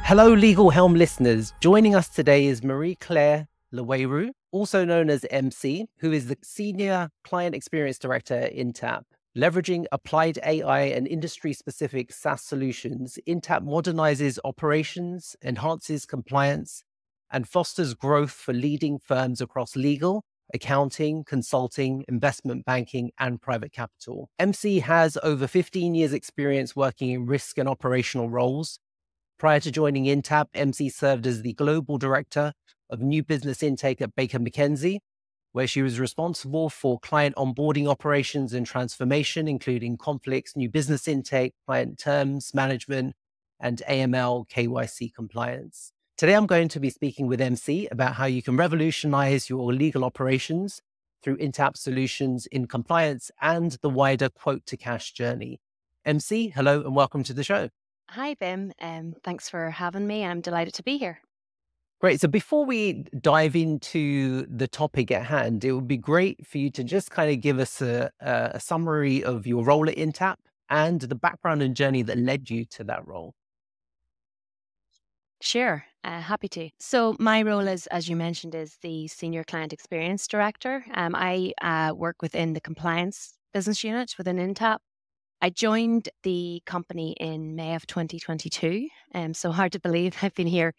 Hello, Legal Helm listeners. Joining us today is Marie Claire Le Houerou, also known as MC, who is the Senior Client Experience Director at Intapp. Leveraging applied AI and industry-specific SaaS solutions, Intapp modernizes operations, enhances compliance, and fosters growth for leading firms across legal, accounting, consulting, investment banking, and private capital. MC has over 15 years' experience working in risk and operational roles. Prior to joining Intapp, MC served as the Global Director of New Business Intake at Baker McKenzie, where she was responsible for client onboarding operations and transformation, including conflicts, new business intake, client terms management, and AML KYC compliance. Today, I'm going to be speaking with MC about how you can revolutionize your legal operations through Intapp solutions in compliance and the wider quote-to-cash journey. MC, hello and welcome to the show. Hi, Bim. Thanks for having me. I'm delighted to be here. Great. So before we dive into the topic at hand, it would be great for you to just kind of give us a summary of your role at Intapp and the background and journey that led you to that role. Sure, happy to. So my role is, as you mentioned, is the Senior Client Experience Director. I work within the compliance business unit within Intapp. I joined the company in May of 2022, so hard to believe I've been here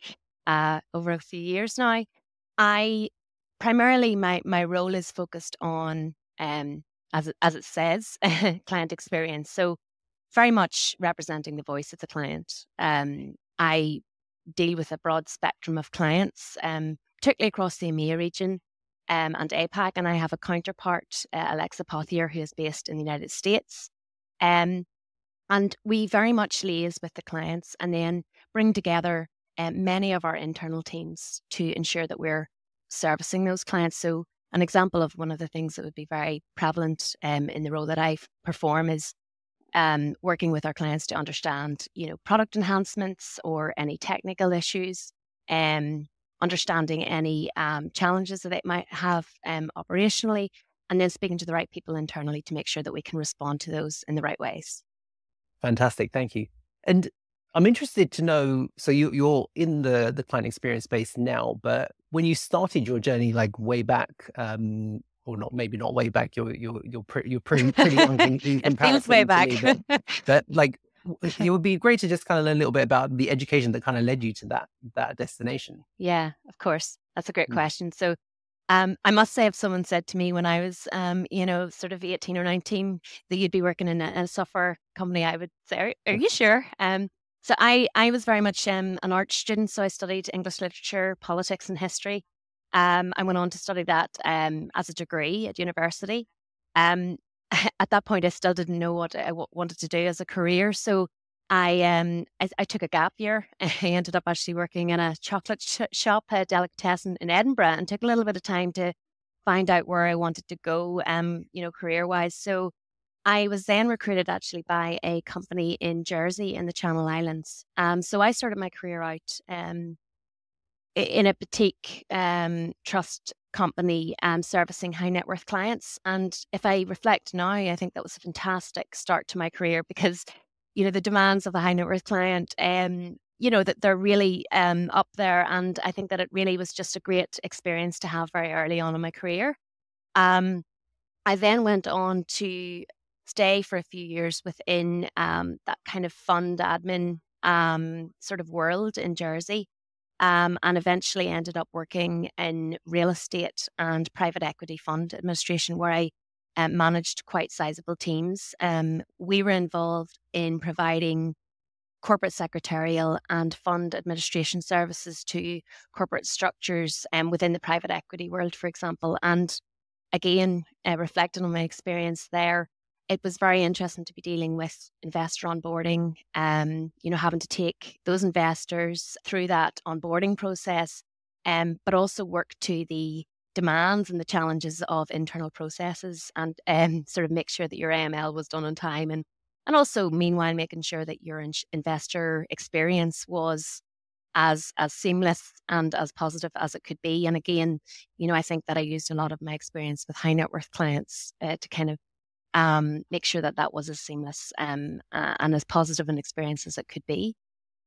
over a few years now. Primarily my role is focused on, as it says, client experience. So very much representing the voice of the client. I deal with a broad spectrum of clients, particularly across the EMEA region and APAC, and I have a counterpart, Alexa Pothier, who is based in the United States. And we very much liaise with the clients and then bring together many of our internal teams to ensure that we're servicing those clients. So an example of one of the things that would be very prevalent in the role that I perform is working with our clients to understand, product enhancements or any technical issues, understanding any challenges that they might have operationally, and then speaking to the right people internally to make sure that we can respond to those in the right ways. Fantastic. Thank you. And I'm interested to know, so you're in the client experience space now, but when you started your journey, like way back, or not, maybe not way back, you're pretty young in It comparison feels way back. to me, but like, it would be great to just kind of learn a little bit about the education that kind of led you to that destination. Yeah, of course. That's a great question. So I must say, if someone said to me when I was, sort of 18 or 19, that you'd be working in a software company, I would say, are you sure? So I was very much an art student. So I studied English literature, politics and history. I went on to study that as a degree at university. At that point, I still didn't know what I wanted to do as a career. So I took a gap year. I ended up actually working in a chocolate shop, a delicatessen in Edinburgh, and took a little bit of time to find out where I wanted to go, career-wise. So I was then recruited actually by a company in Jersey in the Channel Islands. So I started my career out in a boutique trust company servicing high net worth clients. And if I reflect now, I think that was a fantastic start to my career because the demands of the high net worth client, that they're really up there. And I think that it really was just a great experience to have very early on in my career. I then went on to stay for a few years within that kind of fund admin sort of world in Jersey, and eventually ended up working in real estate and private equity fund administration, where I managed quite sizable teams. We were involved in providing corporate secretarial and fund administration services to corporate structures within the private equity world, for example. And again, reflecting on my experience there, it was very interesting to be dealing with investor onboarding, having to take those investors through that onboarding process, but also work to the demands and the challenges of internal processes and sort of make sure that your AML was done on time. And also, meanwhile, making sure that your investor experience was as seamless and as positive as it could be. And again, I think that I used a lot of my experience with high net worth clients to kind of make sure that that was as seamless and as positive an experience as it could be.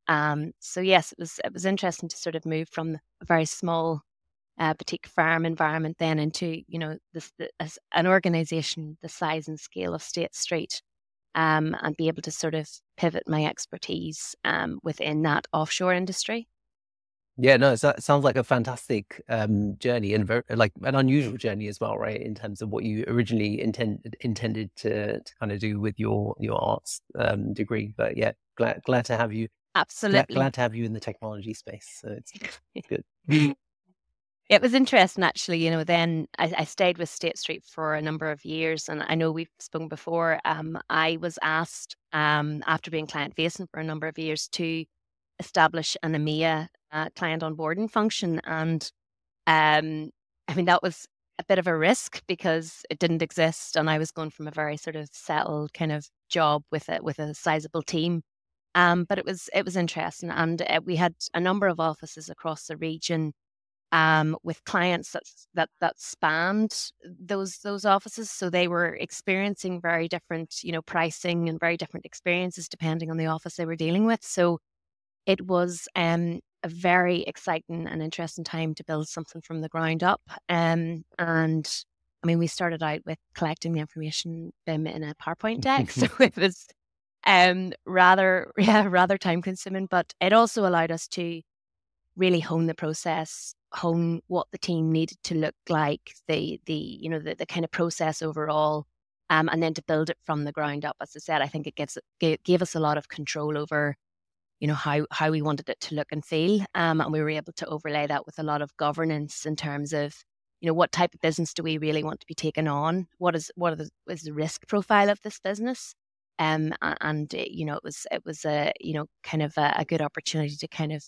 So yes, it was interesting to sort of move from a very small boutique farm environment then into, as an organization the size and scale of State Street, and be able to sort of pivot my expertise within that offshore industry. Yeah, no, it sounds like a fantastic journey, and very, like an unusual journey as well, right? In terms of what you originally intended to kind of do with your arts degree. But yeah, glad to have you. Absolutely. Glad to have you in the technology space. So it's good. It was interesting, actually. Then I stayed with State Street for a number of years, and I know we've spoken before. I was asked, after being client facing for a number of years, to establish an EMEA client onboarding function, and I mean that was a bit of a risk because it didn't exist, and I was going from a very sort of settled kind of job with a sizable team. But it was interesting, and we had a number of offices across the region, with clients that spanned those offices. So they were experiencing very different, pricing and very different experiences depending on the office they were dealing with. So it was a very exciting and interesting time to build something from the ground up. And I mean, we started out with collecting the information in a PowerPoint deck, so it was rather time consuming, but it also allowed us to really hone the process, hone what the team needed to look like, the kind of process overall, and then to build it from the ground up. As I said, I think it gave us a lot of control over, how we wanted it to look and feel, and we were able to overlay that with a lot of governance in terms of, what type of business do we really want to be taking on? What is the risk profile of this business? And it was a kind of a good opportunity to kind of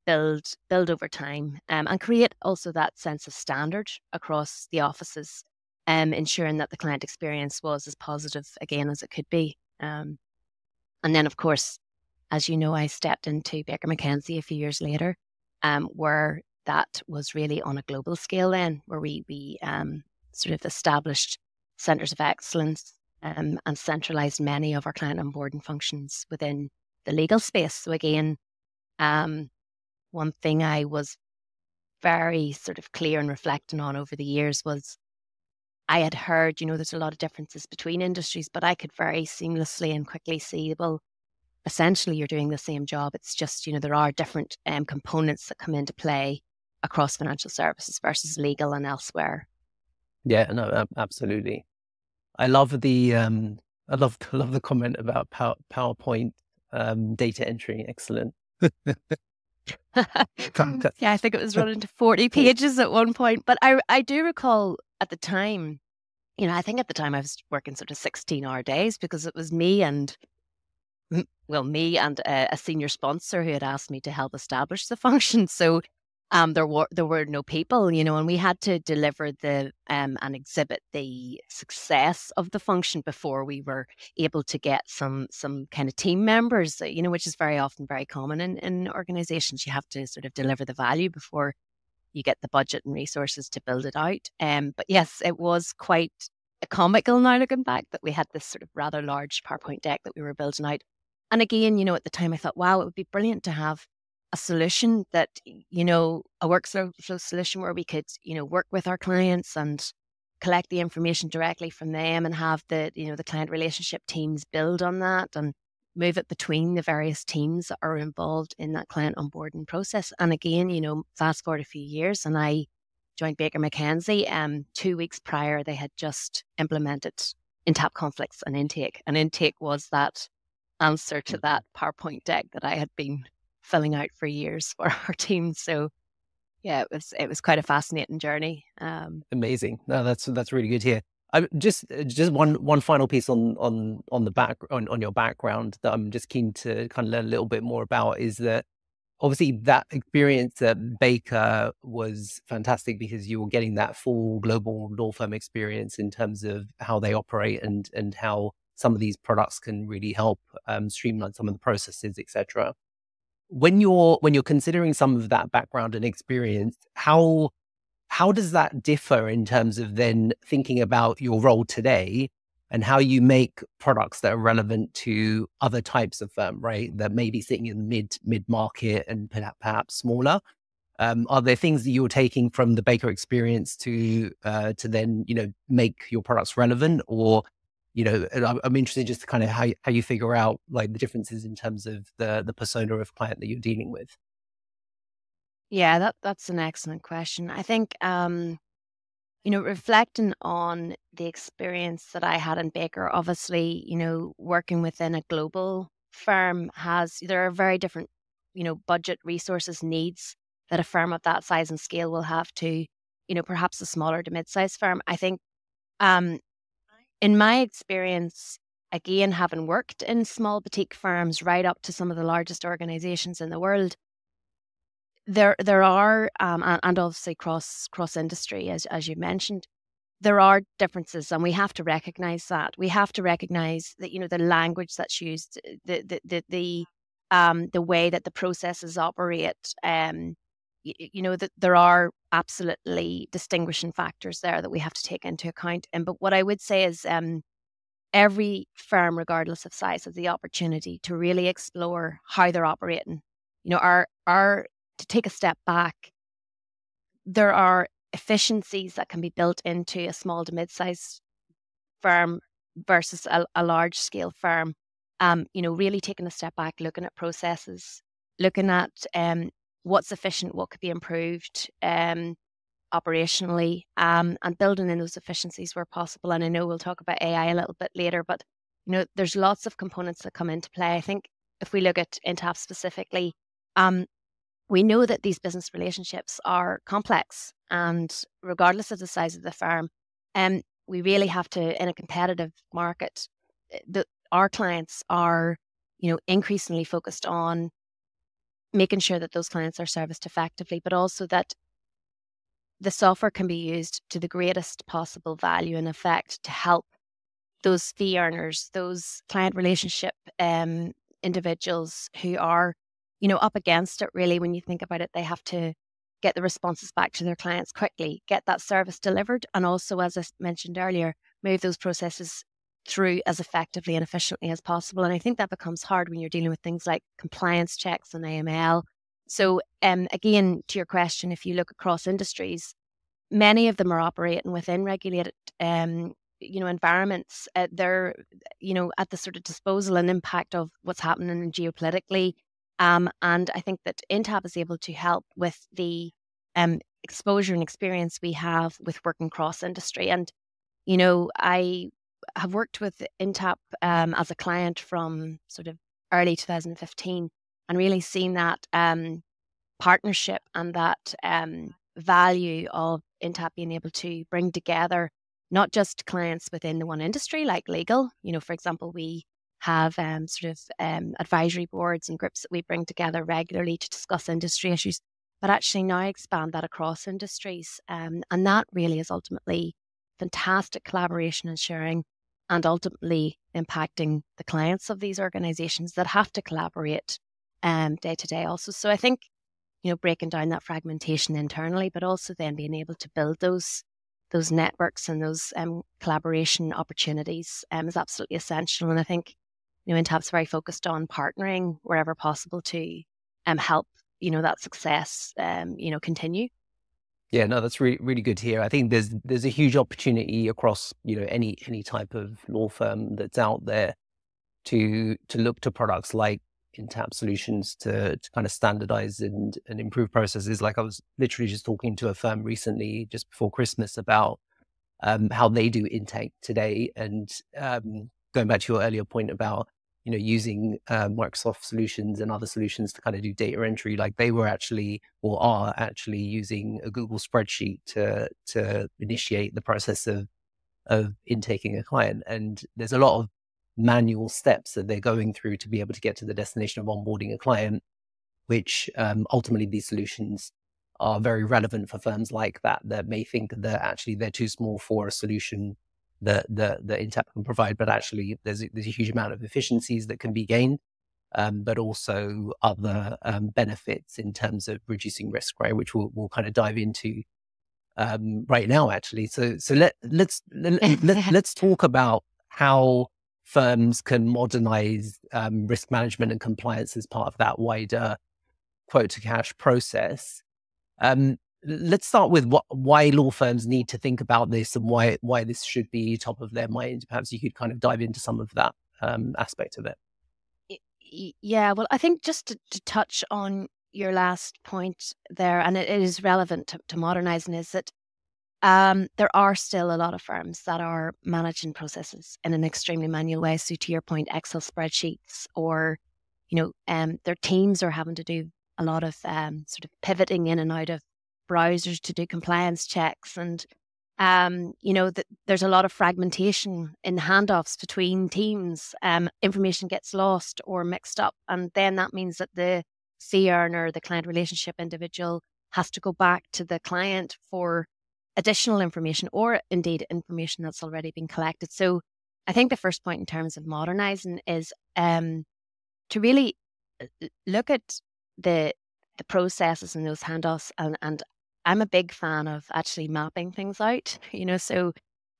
build over time, and create also that sense of standard across the offices, ensuring that the client experience was as positive again as it could be. And then, of course, as you know, I stepped into Baker McKenzie a few years later, where that was really on a global scale then, where we sort of established centres of excellence, and centralised many of our client onboarding functions within the legal space. So again, one thing I was very sort of clear and reflecting on over the years was I had heard, there's a lot of differences between industries, but I could very seamlessly and quickly see, well, essentially you're doing the same job. It's just, there are different components that come into play across financial services versus legal and elsewhere. Yeah, no, absolutely. I love the I love the comment about PowerPoint data entry. Excellent. Yeah, I think it was running to 40 pages at one point. But I do recall at the time, I think at the time I was working sort of 16-hour days, because it was me and a senior sponsor who had asked me to help establish the function. So there were no people, and we had to deliver and exhibit the success of the function before we were able to get some kind of team members, which is very often very common in organizations. You have to sort of deliver the value before you get the budget and resources to build it out. But yes, it was quite comical now looking back that we had this sort of rather large PowerPoint deck that we were building out. And again, at the time I thought, wow, it would be brilliant to have a solution that, a workflow solution where we could, work with our clients and collect the information directly from them, and have the client relationship teams build on that and move it between the various teams that are involved in that client onboarding process. And again, fast forward a few years and I joined Baker McKenzie. 2 weeks prior, they had just implemented Intapp conflicts and intake. And intake was that answer to that PowerPoint deck that I had been filling out for years for our team. So yeah, it was quite a fascinating journey. Amazing. No, that's really good here. I just one final piece on your background that I'm just keen to kind of learn a little bit more about is that obviously that experience at Baker was fantastic because you were getting that full global law firm experience in terms of how they operate and how some of these products can really help streamline some of the processes, etc. When you're considering some of that background and experience, how does that differ in terms of then thinking about your role today and how you make products that are relevant to other types of firm, right? That may be sitting in mid-market and perhaps smaller. Are there things that you're taking from the Baker experience to then, make your products relevant? Or, I'm interested just to kind of how you figure out like the differences in terms of the persona of client that you're dealing with. Yeah, that's an excellent question. I think, reflecting on the experience that I had in Baker, obviously, working within a global firm there are very different, budget, resources, needs that a firm of that size and scale will have to, perhaps a smaller to mid-sized firm. I think, in my experience, again, having worked in small boutique firms right up to some of the largest organizations in the world, there are and obviously cross industry, as you mentioned, there are differences, and we have to recognize that. We have to recognize that the language that's used, the way that the processes operate, that there are absolutely distinguishing factors there that we have to take into account. But what I would say is, every firm, regardless of size, has the opportunity to really explore how they're operating. To take a step back, there are efficiencies that can be built into a small to mid-sized firm versus a large scale firm. Really taking a step back, looking at processes, looking at what's efficient, what could be improved operationally, and building in those efficiencies where possible. And I know we'll talk about AI a little bit later, but there's lots of components that come into play. I think if we look at Intapp specifically, we know that these business relationships are complex, and regardless of the size of the firm, we really have to, in a competitive market, our clients are, increasingly focused on making sure that those clients are serviced effectively, but also that the software can be used to the greatest possible value and effect to help those fee earners, those client relationship individuals who are up against it. Really, when you think about it, they have to get the responses back to their clients quickly, get that service delivered, and also, as I mentioned earlier, move those processes through as effectively and efficiently as possible. And I think that becomes hard when you're dealing with things like compliance checks and AML. So again, to your question, if you look across industries, many of them are operating within regulated environments. They're at the sort of disposal and impact of what's happening geopolitically. And I think that Intapp is able to help with the exposure and experience we have with working cross industry. And, I have worked with Intapp as a client from sort of early 2015 and really seen that partnership and that value of Intapp being able to bring together not just clients within the one industry, like legal. For example, we have advisory boards and groups that we bring together regularly to discuss industry issues, but actually now expand that across industries. And that really is ultimately fantastic collaboration and sharing, and ultimately impacting the clients of these organizations that have to collaborate day to day also. So I think, breaking down that fragmentation internally, but also then being able to build those networks and those collaboration opportunities is absolutely essential. And I think, Intapp's very focused on partnering wherever possible to help, that success, continue. Yeah, no, that's really, really good to hear. I think there's a huge opportunity across, any type of law firm that's out there to look to products like Intapp solutions to kind of standardize and improve processes. Like I was literally just talking to a firm recently, just before Christmas, about how they do intake today. And going back to your earlier point about, using Microsoft solutions and other solutions to kind of do data entry, like they were actually, or are actually, using a Google spreadsheet to initiate the process of intaking a client. And there's a lot of manual steps that they're going through to be able to get to the destination of onboarding a client, which ultimately these solutions are very relevant for firms like that may think that actually they're too small for a solution that Intapp can provide, but actually there's a huge amount of efficiencies that can be gained, but also other benefits in terms of reducing risk, right? Which we'll kind of dive into right now, actually. So let's talk about how firms can modernize risk management and compliance as part of that wider quote to cash process. Let's start with why law firms need to think about this and why this should be top of their mind. Perhaps you could kind of dive into some of that aspect of it. Yeah, well, I think just to touch on your last point there, and it is relevant to modernizing, is that there are still a lot of firms that are managing processes in an extremely manual way. So to your point, Excel spreadsheets, or, their teams are having to do a lot of sort of pivoting in and out of browsers to do compliance checks. And, there's a lot of fragmentation in handoffs between teams. Information gets lost or mixed up. And then that means that the fee earner, the client relationship individual, has to go back to the client for additional information, or indeed information that's already been collected. So I think the first point in terms of modernizing is to really look at the processes and those handoffs. And I'm a big fan of actually mapping things out, So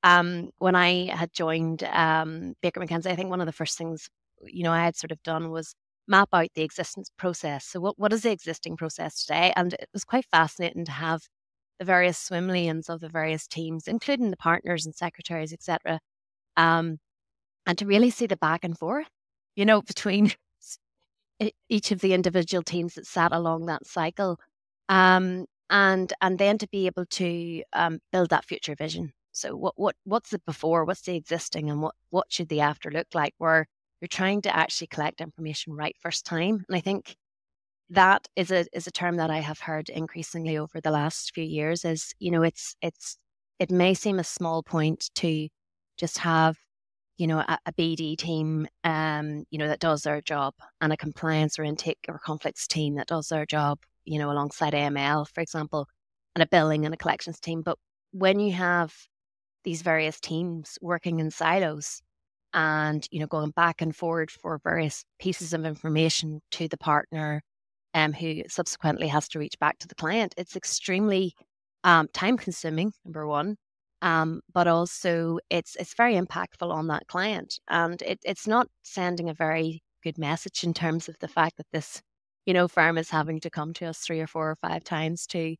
when I had joined Baker McKenzie, I think one of the first things, I had sort of done was map out the existence process. So what is the existing process today? And it was quite fascinating to have the various swim lanes of the various teams, including the partners and secretaries, etc., and to really see the back and forth, between each of the individual teams that sat along that cycle, and then to be able to build that future vision. So what's the before, what's the existing, and what should the after look like, where you're trying to actually collect information right first time. And I think that is a term that I have heard increasingly over the last few years. Is it may seem a small point to just have a BD team that does their job, and a compliance or intake or conflicts team that does their job alongside AML, for example, and a billing and a collections team. But when you have these various teams working in silos and going back and forward for various pieces of information to the partner, who subsequently has to reach back to the client, it's extremely time consuming, number one, but also it's very impactful on that client. And it's not sending a very good message in terms of the fact that this, firm is having to come to us 3 or 4 or 5 times to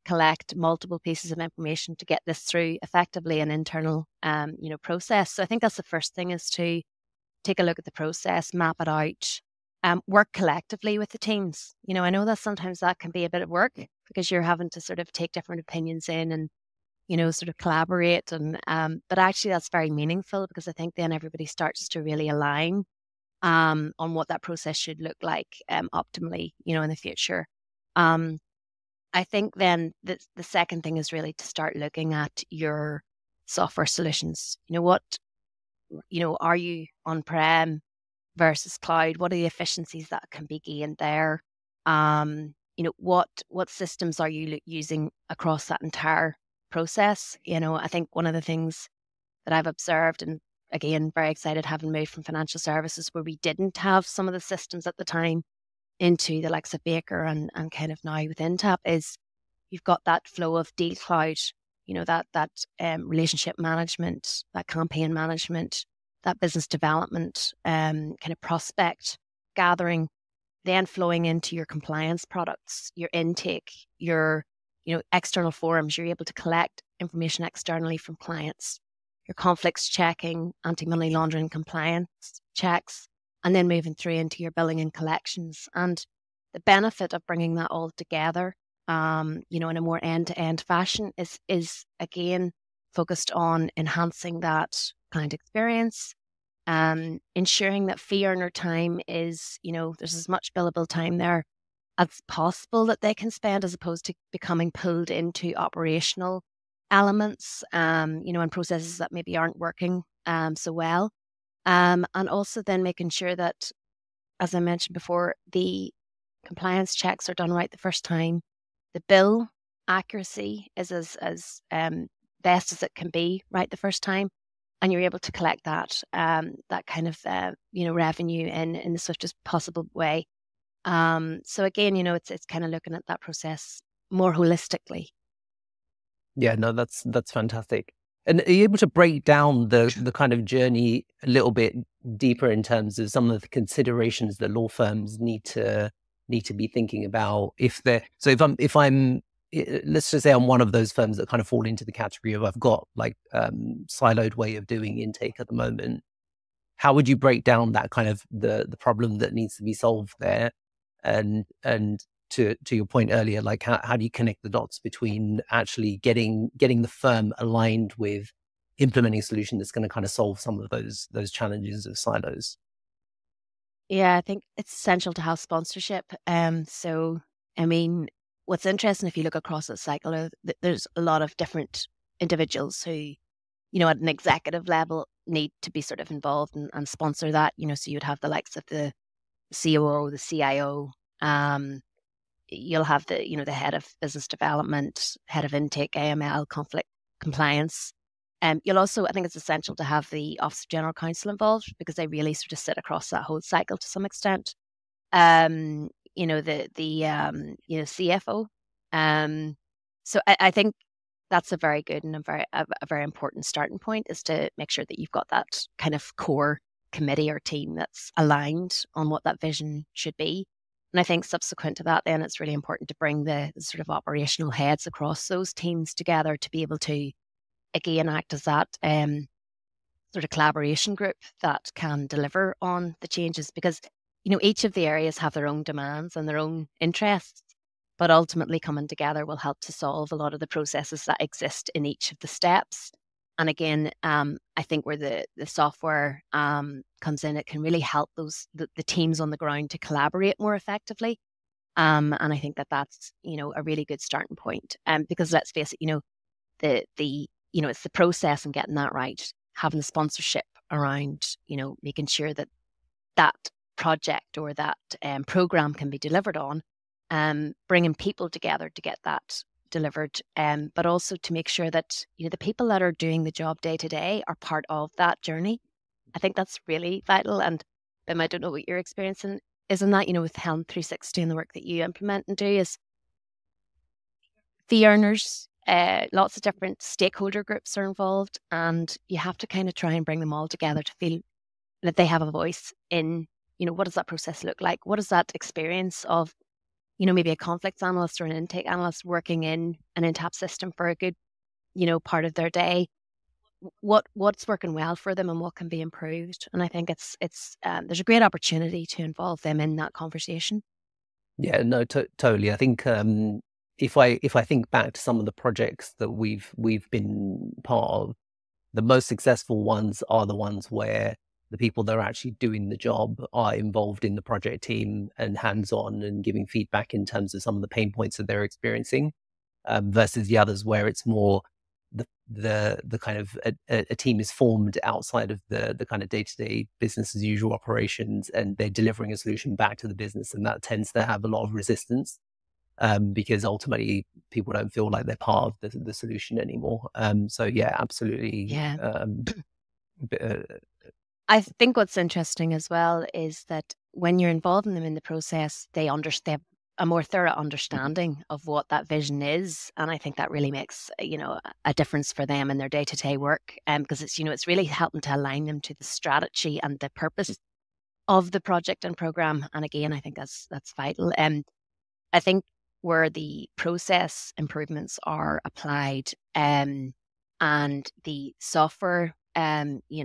collect multiple pieces of information to get this through effectively an internal, process. So I think that's the first thing, is to take a look at the process, map it out, work collectively with the teams. I know that sometimes that can be a bit of work, because you're having to sort of take different opinions in and, sort of collaborate. And but actually that's very meaningful, because I think then everybody starts to really align on what that process should look like optimally, in the future. I think then the second thing is really to start looking at your software solutions. Are you on-prem versus cloud? What are the efficiencies that can be gained there? What systems are you using across that entire process? I think one of the things that I've observed, and again, very excited having moved from financial services where we didn't have some of the systems at the time into the likes of Baker and kind of now with Intapp, is you've got that flow of deal cloud, that relationship management, that campaign management, that business development, kind of prospect gathering, then flowing into your compliance products, your intake, your external forums. You're able to collect information externally from clients, your conflicts checking, anti-money laundering compliance checks, and then moving through into your billing and collections. And the benefit of bringing that all together, in a more end-to-end fashion, is again focused on enhancing that client experience, ensuring that fee earner time is, there's as much billable time there as possible that they can spend, as opposed to becoming pulled into operational elements, and processes that maybe aren't working so well. And also then making sure that, as I mentioned before, the compliance checks are done right the first time. The bill accuracy is as best as it can be right the first time, and you're able to collect that kind of revenue in the swiftest possible way. So again, it's kind of looking at that process more holistically. Yeah, no, that's fantastic. And are you able to break down the kind of journey a little bit deeper in terms of some of the considerations that law firms need to be thinking about if I'm let's just say I'm one of those firms that kind of fall into the category of I've got like siloed way of doing intake at the moment. How would you break down that kind of the problem that needs to be solved there? And to your point earlier, like how do you connect the dots between actually getting the firm aligned with implementing a solution that's going to kind of solve some of those challenges of silos? Yeah, I think it's essential to have sponsorship. So, I mean, what's interesting if you look across the cycle, there's a lot of different individuals who, at an executive level need to be sort of involved and sponsor that, so you'd have the likes of the COO, the CIO, you'll have the head of business development, head of intake, AML, conflict compliance. You'll also, I think it's essential to have the Office of General Counsel involved because they really sort of sit across that whole cycle to some extent. The CFO. So I think that's a very good and a very important starting point, is to make sure that you've got that kind of core committee or team that's aligned on what that vision should be. And I think subsequent to that, then it's really important to bring the sort of operational heads across those teams together to be able to, again, act as that sort of collaboration group that can deliver on the changes, because, each of the areas have their own demands and their own interests, but ultimately coming together will help to solve a lot of the processes that exist in each of the steps. And again, I think where the software comes in, it can really help the teams on the ground to collaborate more effectively. And I think that's a really good starting point. Because let's face it, it's the process and getting that right, having the sponsorship around, making sure that project or that program can be delivered on, bringing people together to get that delivered, but also to make sure that the people that are doing the job day to day are part of that journey. I think that's really vital. And Bim, I don't know what your experience is in that, with Helm 360 and the work that you implement and do, is fee earners, lots of different stakeholder groups are involved, and you have to kind of try and bring them all together to feel that they have a voice in, what does that process look like? What is that experience of, maybe a conflicts analyst or an intake analyst working in an Intapp system for a good, part of their day? What's working well for them and what can be improved? And I think it's there's a great opportunity to involve them in that conversation. Yeah, no, totally. I think if I think back to some of the projects that we've been part of, the most successful ones are the ones where the people that are actually doing the job are involved in the project team and hands-on and giving feedback in terms of some of the pain points that they're experiencing, versus the others where it's more the kind of a team is formed outside of the kind of day-to-day business as usual operations, and they're delivering a solution back to the business, and that tends to have a lot of resistance, because ultimately people don't feel like they're part of the solution anymore. So yeah, absolutely. Yeah. I think what's interesting as well is that when you're involving them in the process, they have a more thorough understanding of what that vision is. And I think that really makes, a difference for them in their day-to-day work. Because it's really helping to align them to the strategy and the purpose of the project and program. And again, I think that's vital. I think where the process improvements are applied, and the software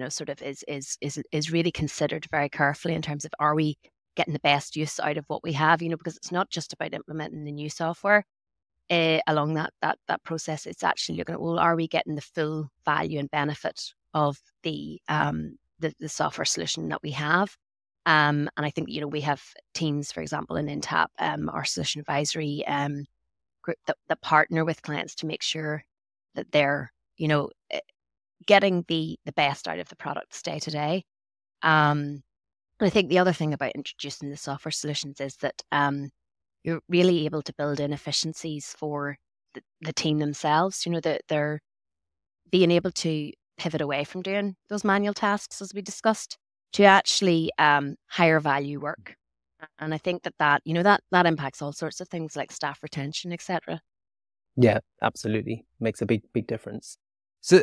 sort of is really considered very carefully in terms of, are we getting the best use out of what we have, because it's not just about implementing the new software along that process. It's actually looking at, well, are we getting the full value and benefit of the software solution that we have? And I think, we have teams, for example, in Intapp, our solution advisory group that partner with clients to make sure that they're, getting the best out of the products day to day. I think the other thing about introducing the software solutions is that you're really able to build in efficiencies for the team themselves, that they're being able to pivot away from doing those manual tasks, as we discussed, to actually higher value work. And I think that impacts all sorts of things like staff retention, etc. Yeah, absolutely. Makes a big difference. So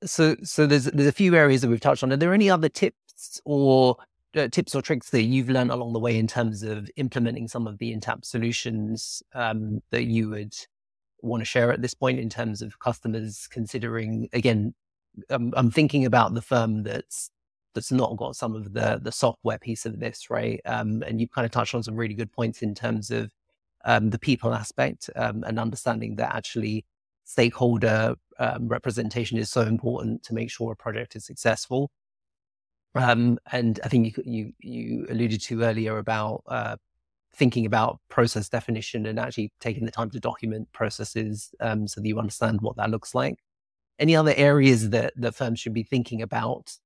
So there's a few areas that we've touched on. Are there any other tips or tricks that you've learned along the way in terms of implementing some of the Intapp solutions that you would want to share at this point in terms of customers considering? Again, I'm thinking about the firm that's not got some of the software piece of this, right? And you've kind of touched on some really good points in terms of the people aspect and understanding that actually stakeholder representation is so important to make sure a project is successful. And I think you alluded to earlier about thinking about process definition and actually taking the time to document processes so that you understand what that looks like. Any other areas that firms should be thinking about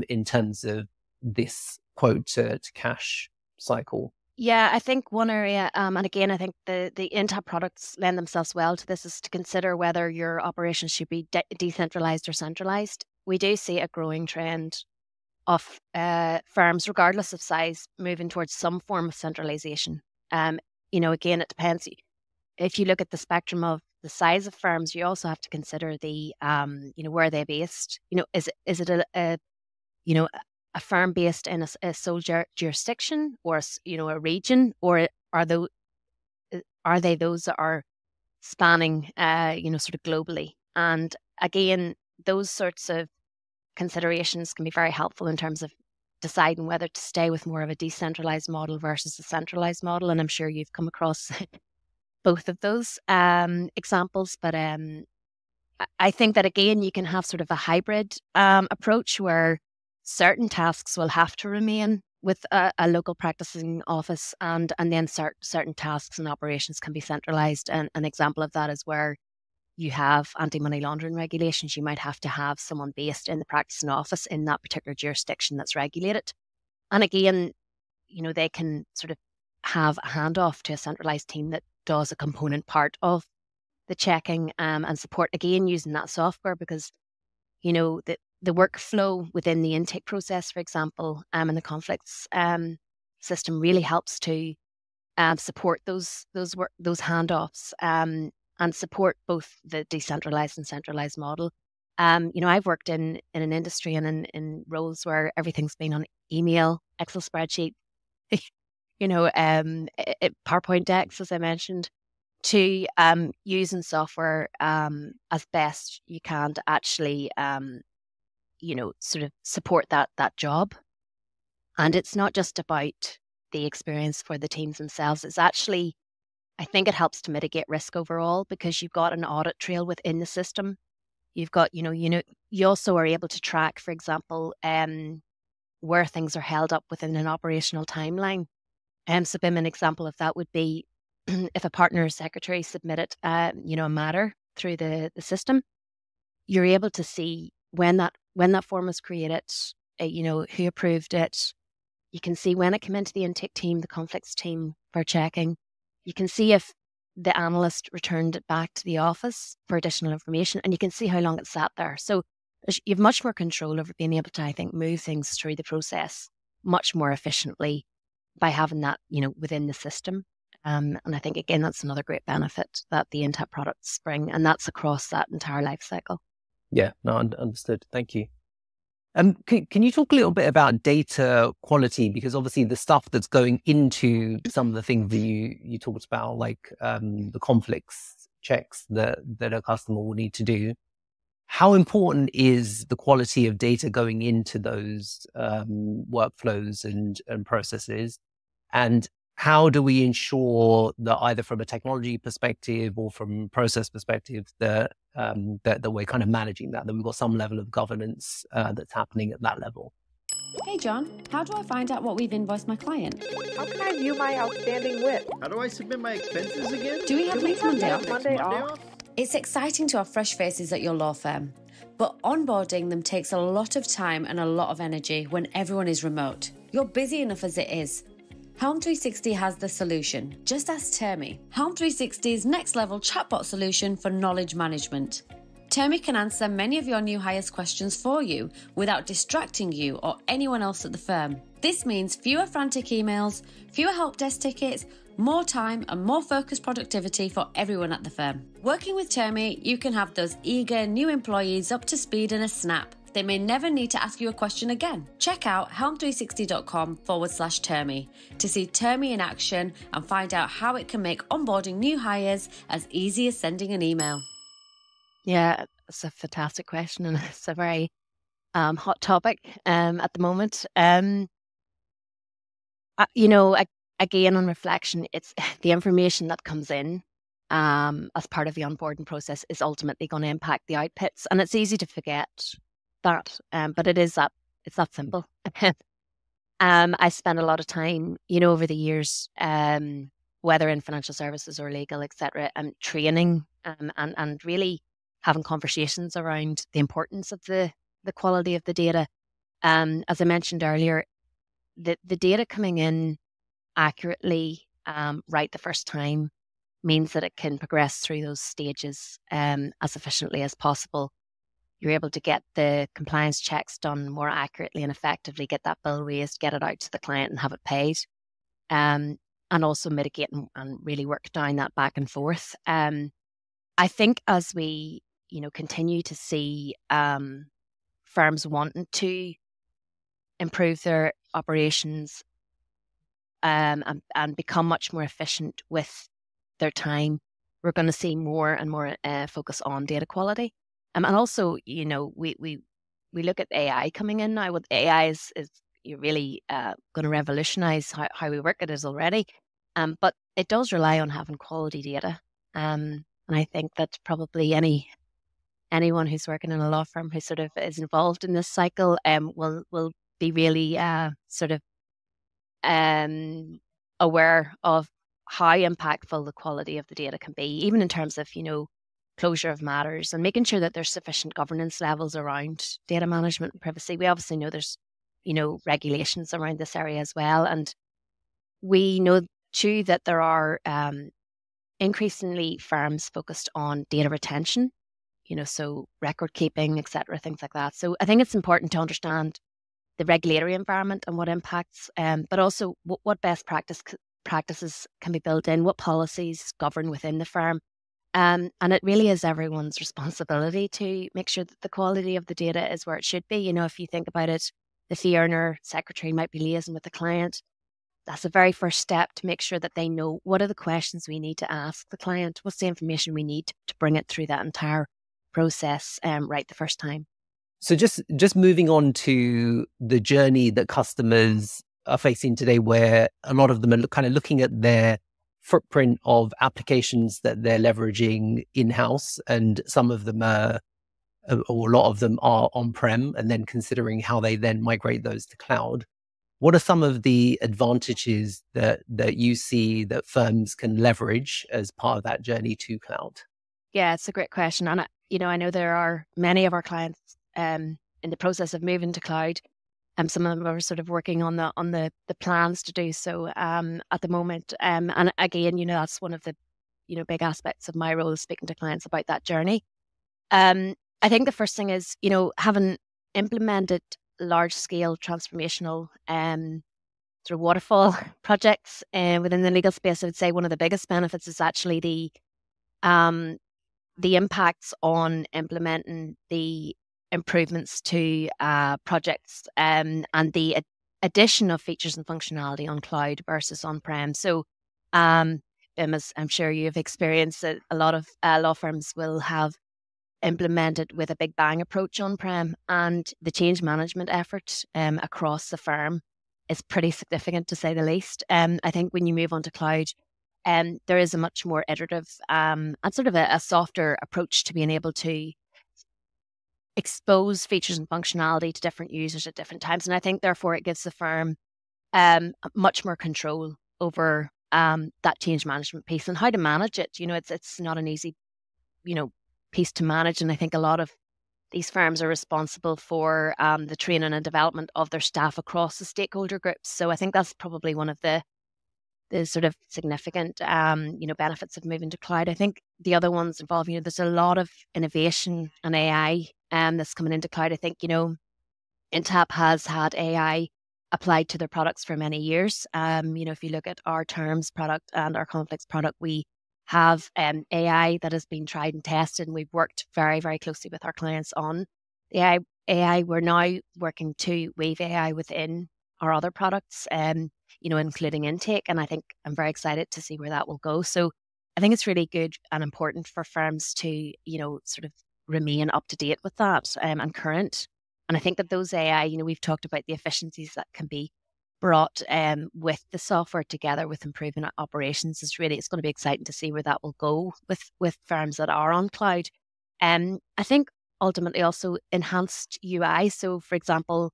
in terms of this quote to cash cycle? Yeah, I think one area, and again, I think the Intapp products lend themselves well to this, is to consider whether your operations should be decentralized or centralized. We do see a growing trend of firms, regardless of size, moving towards some form of centralization. Again, it depends. If you look at the spectrum of the size of firms, you also have to consider the, where are they based? Is it a firm based in a sole jurisdiction or a region, or are they those that are spanning sort of globally? And again, those sorts of considerations can be very helpful in terms of deciding whether to stay with more of a decentralized model versus a centralized model. And I'm sure you've come across both of those examples, but I think that again you can have sort of a hybrid approach where certain tasks will have to remain with a local practicing office, and then certain tasks and operations can be centralized. And an example of that is where you have anti-money laundering regulations. You might have to have someone based in the practicing office in that particular jurisdiction that's regulated. And again, they can sort of have a handoff to a centralized team that does a component part of the checking and support, again, using that software, because the workflow within the intake process, for example, and the conflicts system really helps to support those handoffs and support both the decentralized and centralized model. I've worked in an industry and in roles where everything's been on email, Excel spreadsheet, PowerPoint decks, as I mentioned, to using software as best you can to actually sort of support that job. And it's not just about the experience for the teams themselves. It's actually, I think it helps to mitigate risk overall, because you've got an audit trail within the system. You've got, you also are able to track, for example, where things are held up within an operational timeline. So BIM, an example of that would be if a partner or secretary submitted, a matter through the system, you're able to see when that form was created, who approved it. You can see when it came into the intake team, the conflicts team for checking. You can see if the analyst returned it back to the office for additional information, and you can see how long it sat there. So you have much more control over being able to, I think, move things through the process much more efficiently by having that, within the system. And I think, again, that's another great benefit that the Intapp products bring, and that's across that entire life cycle. Yeah, no, understood. Thank you. Can you talk a little bit about data quality? Because obviously the stuff that's going into some of the things that you talked about, like the conflicts checks that a customer will need to do. How important is the quality of data going into those workflows and processes? And how do we ensure that either from a technology perspective or from process perspective that we're kind of managing that we've got some level of governance that's happening at that level? Hey John, how do I find out what we've invoiced my client? How can I view my outstanding WIP? How do I submit my expenses again? Do we have next Monday off? Monday off? It's exciting to have fresh faces at your law firm, but onboarding them takes a lot of time and a lot of energy when everyone is remote. You're busy enough as it is. Helm 360 has the solution. Just ask Termi. Helm 360's next-level chatbot solution for knowledge management. Termi can answer many of your new hires' questions for you without distracting you or anyone else at the firm. This means fewer frantic emails, fewer help desk tickets, More time and more focused productivity for everyone at the firm. Working with Termi, you can have those eager new employees up to speed in a snap. They may never need to ask you a question again. Check out helm360.com/Termi to see Termi in action and find out how it can make onboarding new hires as easy as sending an email. Yeah, it's a fantastic question, and it's a very hot topic at the moment. Again, on reflection, it's the information that comes in as part of the onboarding process is ultimately going to impact the outputs, and it's easy to forget that, but it's that simple. I spent a lot of time, over the years, whether in financial services or legal, etc., training and really having conversations around the importance of the quality of the data. As I mentioned earlier, the data coming in accurately right the first time means that it can progress through those stages as efficiently as possible. You're able to get the compliance checks done more accurately and effectively, get that bill raised, get it out to the client and have it paid, and also mitigate and really work down that back and forth. I think as we continue to see firms wanting to improve their operations and become much more efficient with their time, we're going to see more and more focus on data quality. And also, we look at AI coming in now. With AI is really going to revolutionize how we work. It is already, but it does rely on having quality data. And I think that probably anyone who's working in a law firm who sort of is involved in this cycle will be really aware of how impactful the quality of the data can be, even in terms of, closure of matters and making sure that there's sufficient governance levels around data management and privacy. We obviously know there's, regulations around this area as well. And we know too that there are increasingly firms focused on data retention, so record keeping, etc., things like that. So I think it's important to understand the regulatory environment and what impacts, but also what best practices can be built in, what policies govern within the firm. And it really is everyone's responsibility to make sure that the quality of the data is where it should be. If you think about it, the fee earner secretary might be liaising with the client. That's the very first step to make sure that they know what are the questions we need to ask the client, what's the information we need to bring it through that entire process right the first time. So just moving on to the journey that customers are facing today, where a lot of them are kind of looking at their footprint of applications that they're leveraging in-house, and some of them are, or a lot of them are on-prem, and then considering how they then migrate those to cloud. What are some of the advantages that you see that firms can leverage as part of that journey to cloud? Yeah, it's a great question. And I know there are many of our clients in the process of moving to cloud. Some of them are sort of working on the plans to do so at the moment. And again, that's one of the big aspects of my role, is speaking to clients about that journey. I think the first thing is, having implemented large scale transformational sort of waterfall projects within the legal space, I would say one of the biggest benefits is actually the impacts on implementing the improvements to projects and the addition of features and functionality on cloud versus on-prem. So as I'm sure you've experienced, a lot of law firms will have implemented with a big bang approach on-prem, and the change management effort across the firm is pretty significant, to say the least. I think when you move on to cloud, there is a much more iterative and sort of a softer approach to being able to expose features and functionality to different users at different times. And I think therefore it gives the firm much more control over that change management piece and how to manage it. It's not an easy, piece to manage. And I think a lot of these firms are responsible for the training and development of their staff across the stakeholder groups. So I think that's probably one of the sort of significant, benefits of moving to cloud. I think the other ones involve, there's a lot of innovation and AI that's coming into cloud. I think, Intapp has had AI applied to their products for many years. If you look at our terms product and our conflicts product, we have AI that has been tried and tested, and we've worked very, very closely with our clients on the AI. We're now working to weave AI within our other products, including intake. And I think I'm very excited to see where that will go. So I think it's really good and important for firms to, sort of remain up to date with that and current. And I think that those AI, we've talked about the efficiencies that can be brought with the software together with improving operations. It's going to be exciting to see where that will go with firms that are on cloud. I think ultimately also enhanced UI. So for example,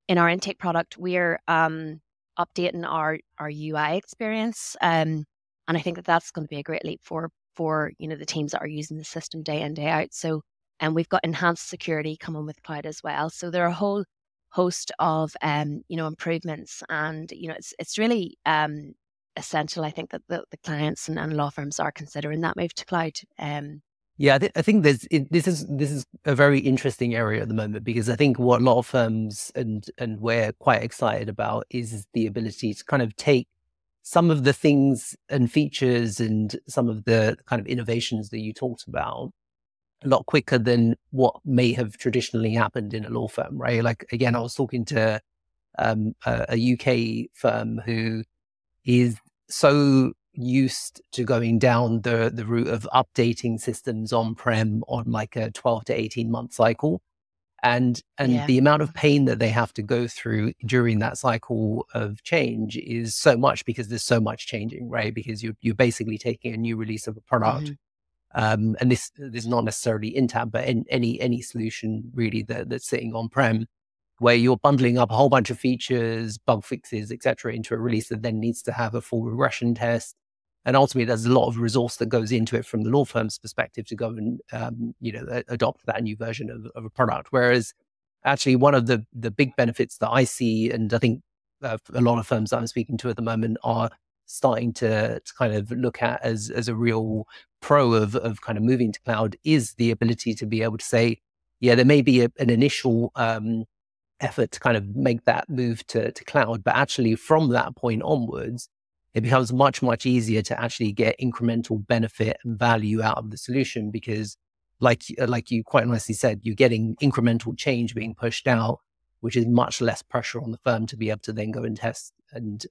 in our intake product, we're updating our UI experience. And I think that that's going to be a great leap for the teams that are using the system day in, day out. So, and we've got enhanced security coming with cloud as well. So there are a whole host of improvements, and it's really essential. I think that the clients and law firms are considering that move to cloud. Yeah, I think this is a very interesting area at the moment, because I think what a lot of firms and we're quite excited about is the ability to kind of take some of the things and features and some of the kind of innovations that you talked about a lot quicker than what may have traditionally happened in a law firm, right? Like, again, I was talking to a UK firm who is so used to going down the route of updating systems on-prem on like a 12 to 18 month cycle. And the amount of pain that they have to go through during that cycle of change is so much, because there's so much changing, right? Because you're basically taking a new release of a product. And this is not necessarily Intapp, but any solution really that's sitting on-prem, where you're bundling up a whole bunch of features, bug fixes, etc., into a release that then needs to have a full regression test. And ultimately, there's a lot of resource that goes into it from the law firm's perspective to go and adopt that new version of a product. Whereas actually one of the big benefits that I see, and I think a lot of firms that I'm speaking to at the moment are starting to kind of look at as a real pro of kind of moving to cloud, is the ability to be able to say, yeah, there may be an initial effort to kind of make that move to cloud, but actually from that point onwards, it becomes much, much easier to actually get incremental benefit and value out of the solution, because like you quite nicely said, you're getting incremental change being pushed out, which is much less pressure on the firm to be able to then go and test and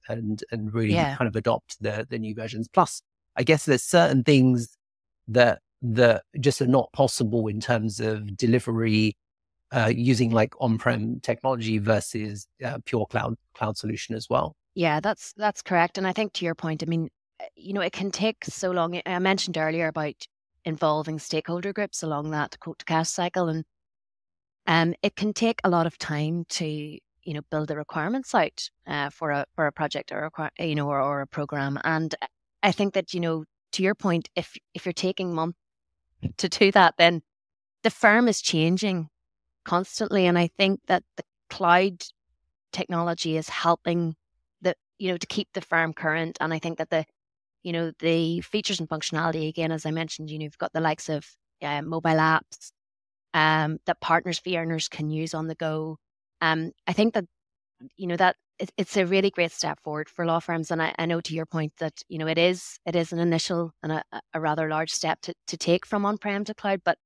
really kind of adopt the new versions. Plus, I guess there's certain things that just are not possible in terms of delivery using like on-prem technology versus pure cloud solution as well. Yeah, that's correct. And I think to your point, I mean, it can take so long. I mentioned earlier about involving stakeholder groups along that quote to cash cycle, and it can take a lot of time to build the requirements out for a project or a program. And I think that to your point, if you're taking months to do that, then the firm is changing constantly, and I think that the cloud technology is helping to keep the firm current. And I think that the features and functionality, again, as I mentioned, you've got the likes of mobile apps that partners, fee earners can use on the go. I think that that it's a really great step forward for law firms. And I know to your point that it is an initial and a rather large step to take from on-prem to cloud, but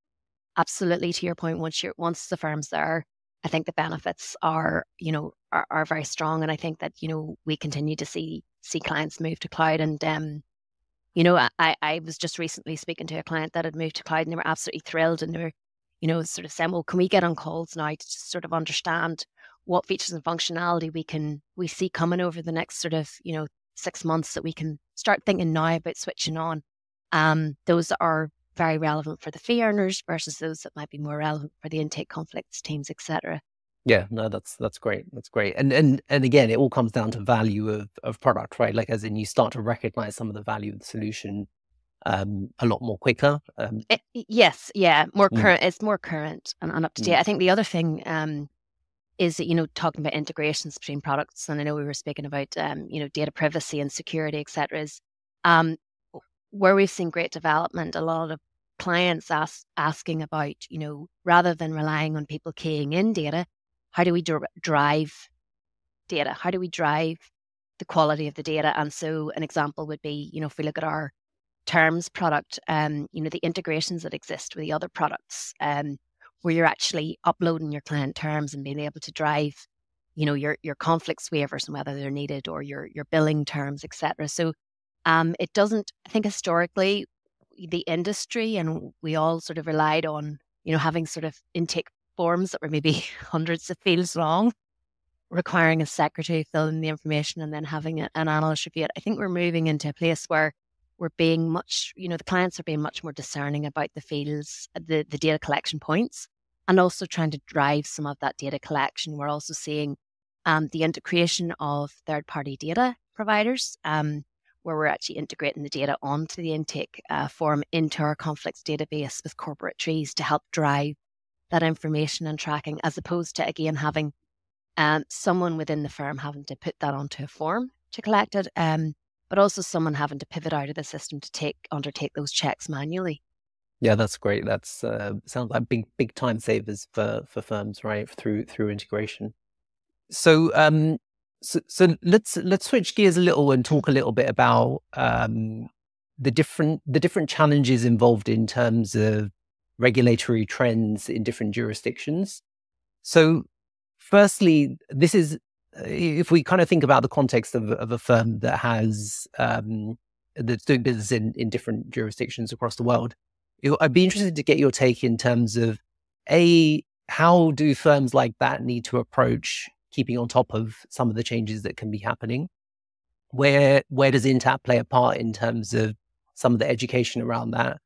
absolutely to your point, once the firm's there, I think the benefits are very strong. And I think that we continue to see clients move to cloud. And I was just recently speaking to a client that had moved to cloud, and they were absolutely thrilled, and they were sort of saying, well, can we get on calls now to just sort of understand what features and functionality we see coming over the next sort of 6 months that we can start thinking now about switching on. Those are very relevant for the fee earners versus those that might be more relevant for the intake conflicts teams, etc. Yeah, no, that's great. That's great. And again, it all comes down to value of product, right? Like, as in, you start to recognize some of the value of the solution a lot more quicker. Yes, yeah, more current. It's more current and up to date. I think the other thing is that talking about integrations between products, and I know we were speaking about data privacy and security, etc. Is where we've seen great development. A lot of clients asking about rather than relying on people keying in data, how do we drive data? How do we drive the quality of the data? And so an example would be, if we look at our terms product, the integrations that exist with the other products, where you're actually uploading your client terms and being able to drive, your conflicts waivers and whether they're needed, or your billing terms, etc. So it doesn't, I think historically, the industry and we all sort of relied on, having sort of intake forms that were maybe hundreds of fields long, requiring a secretary to fill in the information and then having an analyst review it. I think we're moving into a place where we're being much, the clients are being much more discerning about the fields, the data collection points, and also trying to drive some of that data collection. We're also seeing the integration of third-party data providers, where we're actually integrating the data onto the intake form into our conflicts database with corporate trees to help drive that information and tracking, as opposed to, again, having someone within the firm having to put that onto a form to collect it, but also someone having to pivot out of the system to undertake those checks manually. Yeah, that's great. That's sounds like big time savers for firms, right? Through integration. So so let's switch gears a little and talk a little bit about the different challenges involved in terms of regulatory trends in different jurisdictions. So firstly, this is, if we kind of think about the context of a firm that has that's doing business in different jurisdictions across the world, I'd be interested to get your take in terms of how do firms like that need to approach keeping on top of some of the changes that can be happening? Where does Intapp play a part in terms of some of the education around that?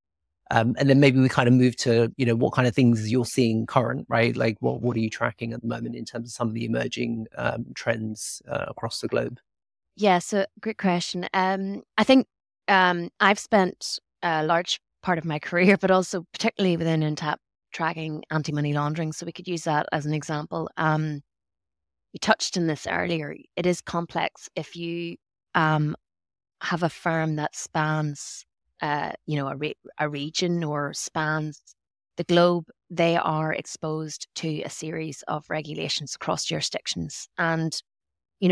And then maybe we kind of move to, what kind of things you're seeing current, right? Like what are you tracking at the moment in terms of some of the emerging trends across the globe? Yeah, so great question. I think I've spent a large part of my career, but also particularly within Intapp, tracking anti-money laundering. So we could use that as an example. You touched on this earlier. It is complex. If you have a firm that spans a region or spans the globe, they are exposed to a series of regulations across jurisdictions. And,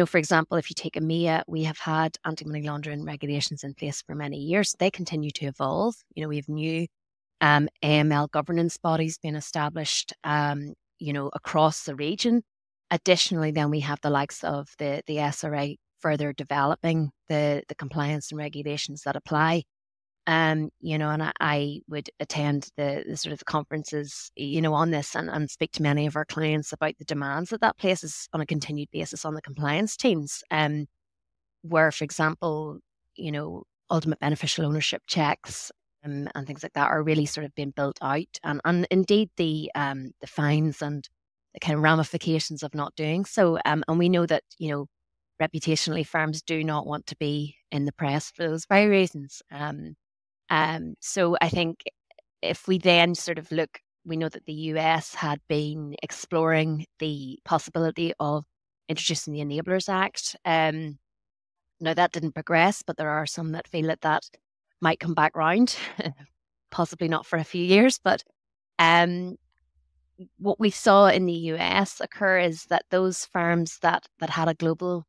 for example, if you take EMEA, we have had anti-money laundering regulations in place for many years. They continue to evolve. We have new AML governance bodies being established, across the region. Additionally, then we have the likes of the SRA further developing the compliance and regulations that apply. And I would attend the sort of the conferences, on this and speak to many of our clients about the demands that places on a continued basis on the compliance teams. Where, for example, ultimate beneficial ownership checks and things like that are really sort of being built out. And indeed the fines and the kind of ramifications of not doing so. And we know that, reputationally firms do not want to be in the press for those very reasons. So I think if we then sort of look, we know that the US had been exploring the possibility of introducing the Enablers Act. Now that didn't progress, but there are some that feel that might come back round, possibly not for a few years. But what we saw in the US occur is that those firms that had a global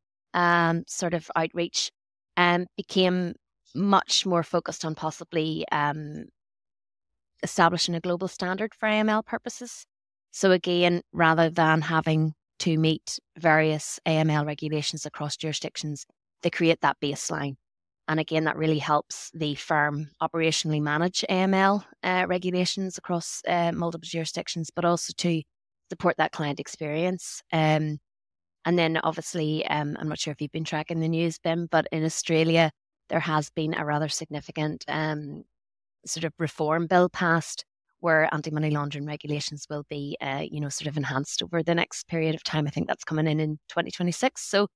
sort of outreach became much more focused on possibly establishing a global standard for AML purposes. So again, rather than having to meet various AML regulations across jurisdictions, they create that baseline. And again, that really helps the firm operationally manage AML regulations across multiple jurisdictions, but also to support that client experience. And then obviously, I'm not sure if you've been tracking the news, Bim, but in Australia, there has been a rather significant sort of reform bill passed where anti-money laundering regulations will be, sort of enhanced over the next period of time. I think that's coming in 2026. So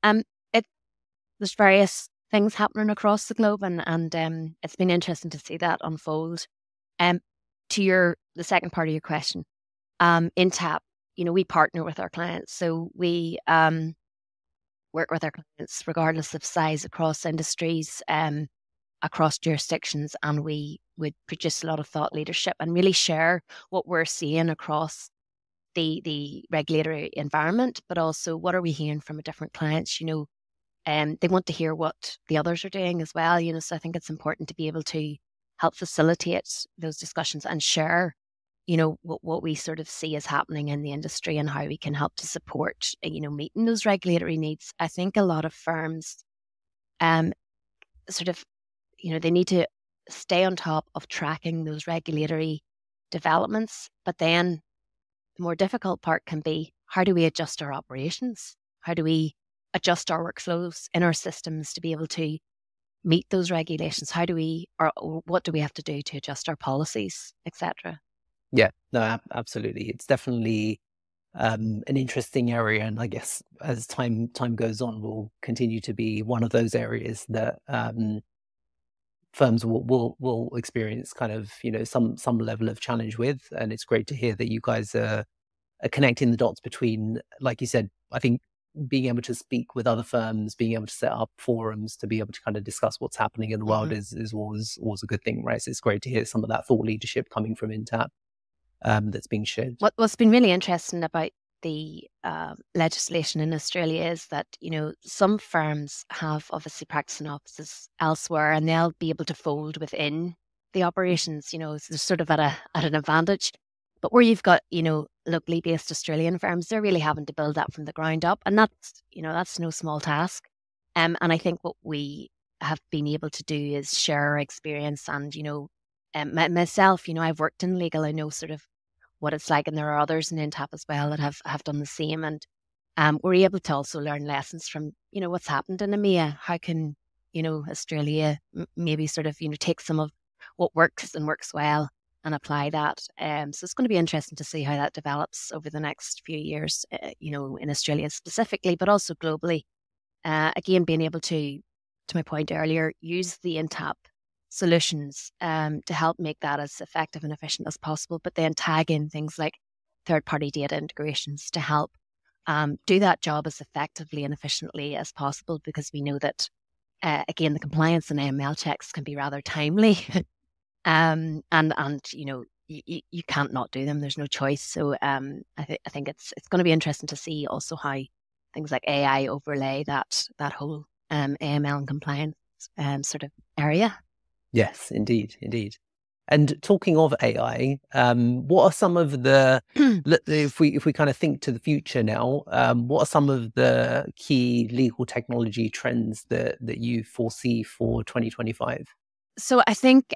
there's various things happening across the globe, and it's been interesting to see that unfold. To the second part of your question, Intapp, we partner with our clients, so we work with our clients regardless of size across industries, across jurisdictions, and we would produce a lot of thought leadership and really share what we're seeing across the regulatory environment, but also what are we hearing from different clients? They want to hear what the others are doing as well. So I think it's important to be able to help facilitate those discussions and share, what we sort of see is happening in the industry and how we can help to support, meeting those regulatory needs. I think a lot of firms, sort of, they need to stay on top of tracking those regulatory developments, but then the more difficult part can be, how do we adjust our operations? How do we adjust our workflows in our systems to be able to meet those regulations? How do we, or what do we have to do to adjust our policies, etc.? Yeah, no, absolutely. It's definitely an interesting area, and I guess as time goes on, will continue to be one of those areas that firms will experience kind of some level of challenge with. And it's great to hear that you guys are connecting the dots between, like you said, I think being able to speak with other firms, being able to set up forums to be able to kind of discuss what's happening in the world is always a good thing, right? So it's great to hear some of that thought leadership coming from Intapp that's being shared. What's been really interesting about the legislation in Australia is that, some firms have obviously practicing offices elsewhere, and they'll be able to fold within the operations, so they're sort of at an advantage. But where you've got, locally based Australian firms, they're really having to build that from the ground up. And that's no small task. And I think what we have been able to do is share our experience. And, myself, I've worked in legal. I know sort of what it's like, and there are others in Intapp as well that have done the same. And we're able to also learn lessons from, what's happened in EMEA. How can, Australia maybe sort of, take some of what works and works well and apply that. So it's going to be interesting to see how that develops over the next few years, in Australia specifically, but also globally. Again, being able to my point earlier, use the Intapp solutions to help make that as effective and efficient as possible, but then tag in things like third-party data integrations to help do that job as effectively and efficiently as possible, because we know that, again, the compliance and AML checks can be rather timely. And you can't not do them. There's no choice. So I think it's going to be interesting to see also how things like AI overlay that whole AML and compliance sort of area. Yes, indeed. And talking of AI, what are some of the if we kind of think to the future now, what are some of the key legal technology trends that you foresee for 2025? So I think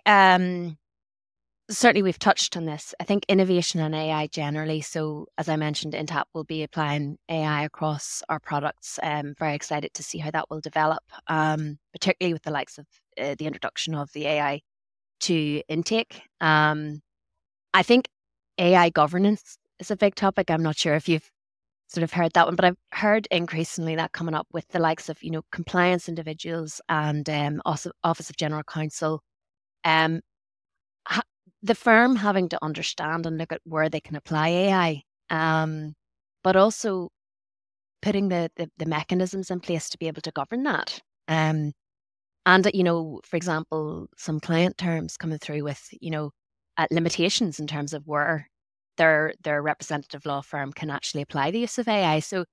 certainly we've touched on this. I think innovation and AI generally. So as I mentioned, Intapp will be applying AI across our products. Very excited to see how that will develop, particularly with the likes of the introduction of the AI to intake. I think AI governance is a big topic. I'm not sure if you've sort of heard that one, but I've heard increasingly that coming up with the likes of, compliance individuals and Office of General Counsel. The firm having to understand and look at where they can apply AI, but also putting the mechanisms in place to be able to govern that. And, for example, some client terms coming through with, limitations in terms of where their representative law firm can actually apply the use of AI. So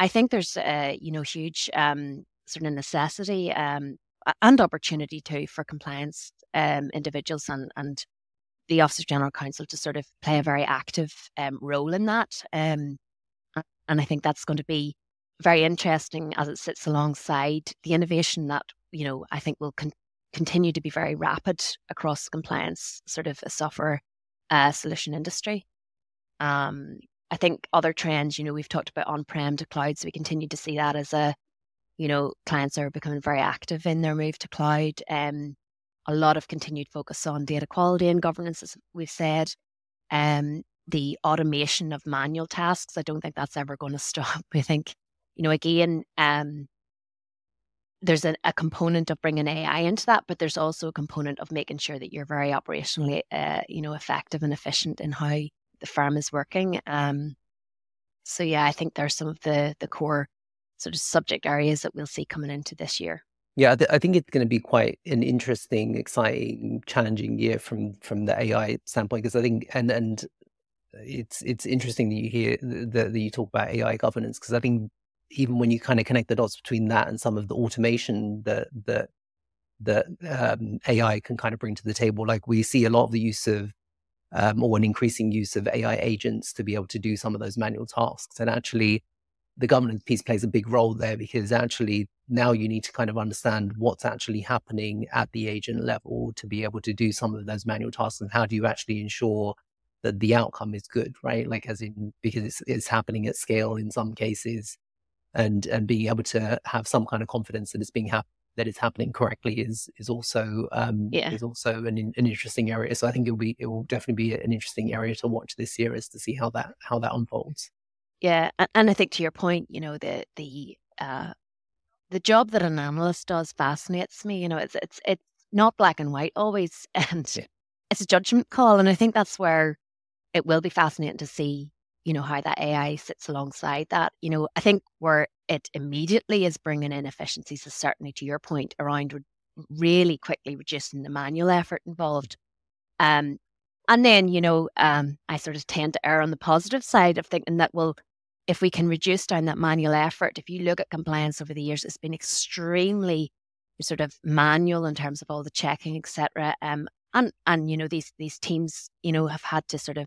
I think there's a, huge sort of necessity and opportunity too for compliance individuals and the Office of General Counsel to sort of play a very active role in that. And I think that's going to be very interesting as it sits alongside the innovation that, I think will continue to be very rapid across compliance, sort of a software solution industry. I think other trends, we've talked about on-prem to cloud, so we continue to see that as clients are becoming very active in their move to cloud. A lot of continued focus on data quality and governance, as we've said. The automation of manual tasks, I don't think that's ever going to stop. I think, again, there's a component of bringing AI into that, but there's also a component of making sure that you're very operationally, effective and efficient in how the firm is working. So yeah, I think there's some of the core sort of subject areas that we'll see coming into this year. Yeah, I think it's going to be quite an interesting, exciting, challenging year from the AI standpoint, because I think, and it's interesting that you hear that you talk about AI governance, because I think even when you kind of connect the dots between that and some of the automation that AI can kind of bring to the table, like we see a lot of the use of or an increasing use of AI agents to be able to do some of those manual tasks. And actually, the governance piece plays a big role there, because actually now you need to kind of understand what's actually happening at the agent level to be able to do some of those manual tasks, and how do you actually ensure that the outcome is good, right? Like, as in, because it's happening at scale in some cases, and being able to have some kind of confidence that that it's happening correctly is also an interesting area. So I think it will definitely be an interesting area to watch this year, is to see how that unfolds. Yeah, and I think to your point, the job that an analyst does fascinates me. It's not black and white always, and it's a judgment call. And I think that's where it will be fascinating to see, how that AI sits alongside that. I think where it immediately is bringing in efficiencies is certainly, to your point, around really quickly reducing the manual effort involved. And then, I sort of tend to err on the positive side of thinking that, well, if we can reduce down that manual effort, if you look at compliance over the years, it's been extremely sort of manual in terms of all the checking, etc. And these teams, have had to sort of